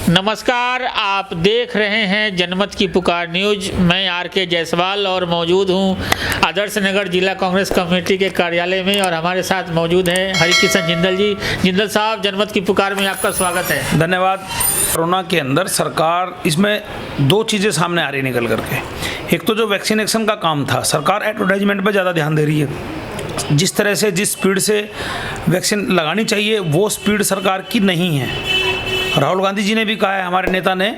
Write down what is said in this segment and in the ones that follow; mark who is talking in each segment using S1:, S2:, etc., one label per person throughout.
S1: नमस्कार, आप देख रहे हैं जनमत की पुकार न्यूज। मैं आर.के. जायसवाल और मौजूद हूं आदर्श नगर जिला कांग्रेस कमेटी के कार्यालय में और हमारे साथ मौजूद हैं हरिकिशन जिंदल जी। जिंदल साहब, जनमत की पुकार में आपका स्वागत है।
S2: धन्यवाद। कोरोना के अंदर सरकार इसमें दो चीज़ें सामने आ रही निकल करके। एक तो जो वैक्सीनेशन का काम था, सरकार एडवर्टाइजमेंट पर ज़्यादा ध्यान दे रही है। जिस तरह से जिस स्पीड से वैक्सीन लगानी चाहिए वो स्पीड सरकार की नहीं है। राहुल गांधी जी ने भी कहा है, हमारे नेता ने,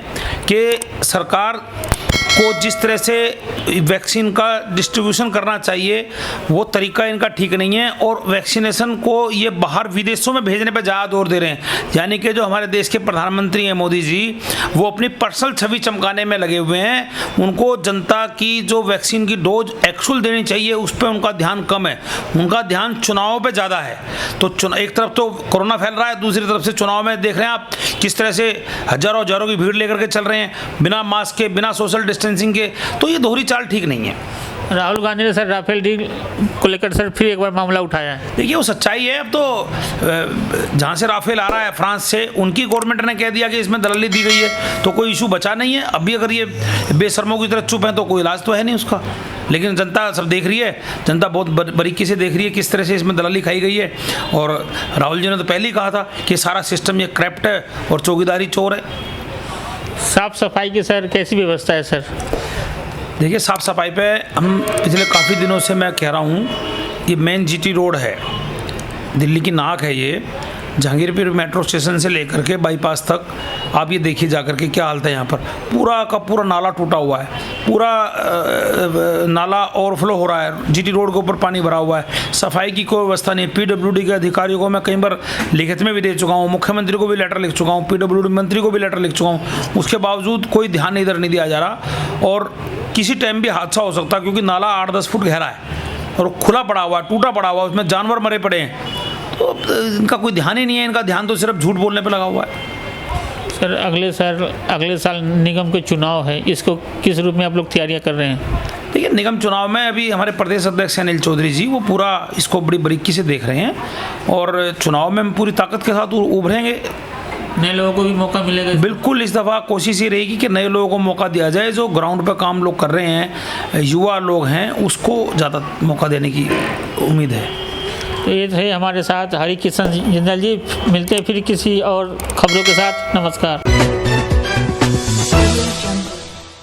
S2: कि सरकार को जिस तरह से वैक्सीन का डिस्ट्रीब्यूशन करना चाहिए वो तरीका इनका ठीक नहीं है और वैक्सीनेशन को ये बाहर विदेशों में भेजने पर ज़्यादा जोर दे रहे हैं। यानी कि जो हमारे देश के प्रधानमंत्री हैं मोदी जी, वो अपनी पर्सनल छवि चमकाने में लगे हुए हैं। उनको जनता की जो वैक्सीन की डोज एक्चुअल देनी चाहिए उस पर उनका ध्यान कम है, उनका ध्यान चुनावों पर ज़्यादा है। तो एक तरफ तो कोरोना फैल रहा है, दूसरी तरफ से चुनाव में देख रहे हैं आप किस तरह से हजारों की भीड़ लेकर के चल रहे हैं, बिना मास्क के, बिना सोशल डिस्टेंसिंग के। तो ये दोहरी चाल ठीक नहीं है।
S1: राहुल गांधी ने सर राफेल डील को लेकर सर फिर एक बार मामला उठाया है।
S2: देखिए, वो सच्चाई है। अब तो जहाँ से राफेल आ रहा है, फ्रांस से, उनकी गवर्नमेंट ने कह दिया कि इसमें दलाली दी गई है, तो कोई इशू बचा नहीं है। अभी अगर ये बेशर्मों की तरह चुप है तो कोई इलाज तो है नहीं उसका। लेकिन जनता सब देख रही है, जनता बहुत बारीकी से देख रही है किस तरह से इसमें दलाली खाई गई है। और राहुल जी ने तो पहले ही कहा था कि सारा सिस्टम ये करप्ट है और चौकीदारी चोर है।
S1: साफ सफाई की सर कैसी व्यवस्था है सर?
S2: देखिए, साफ़ सफाई पे हम पिछले काफ़ी दिनों से मैं कह रहा हूँ, ये मेन जीटी रोड है, दिल्ली की नाक है ये। जहांगीरपुर मेट्रो स्टेशन से लेकर के बाईपास तक आप ये देखिए जाकर के क्या हालत है। यहाँ पर पूरा का पूरा नाला टूटा हुआ है, पूरा नाला ओवरफ्लो हो रहा है, जीटी रोड के ऊपर पानी भरा हुआ है, सफाई की कोई व्यवस्था नहीं। पीडब्ल्यूडी के अधिकारियों को मैं कई बार लिखित में भी दे चुका हूँ, मुख्यमंत्री को भी लेटर लिख चुका हूँ, पीडब्ल्यूडी मंत्री को भी लेटर लिख चुका हूँ। उसके बावजूद कोई ध्यान इधर नहीं दिया जा रहा और किसी टाइम भी हादसा हो सकता है, क्योंकि नाला 8-10 फुट गहरा है और खुला पड़ा हुआ है, टूटा पड़ा हुआ है, उसमें जानवर मरे पड़े हैं। तो इनका कोई ध्यान ही नहीं है, इनका ध्यान तो सिर्फ झूठ बोलने पे लगा हुआ है।
S1: सर अगले साल निगम के चुनाव है, इसको किस रूप में आप लोग तैयारियां कर रहे हैं?
S2: देखिए, निगम चुनाव में अभी हमारे प्रदेश अध्यक्ष अनिल चौधरी जी वो पूरा इसको बड़ी बारीकी से देख रहे हैं और चुनाव में हम पूरी ताकत के साथ उभरेंगे।
S1: नए लोगों को भी मौका मिलेगा?
S2: बिल्कुल, इस दफ़ा कोशिश ये रहेगी कि नए लोगों को मौका दिया जाए। जो ग्राउंड पर काम लोग कर रहे हैं, युवा लोग हैं, उसको ज़्यादा मौका देने की उम्मीद है।
S1: तो ये थे हमारे साथ हरिकिशन जिंदल जी। मिलते हैं फिर किसी और खबरों के साथ। नमस्कार।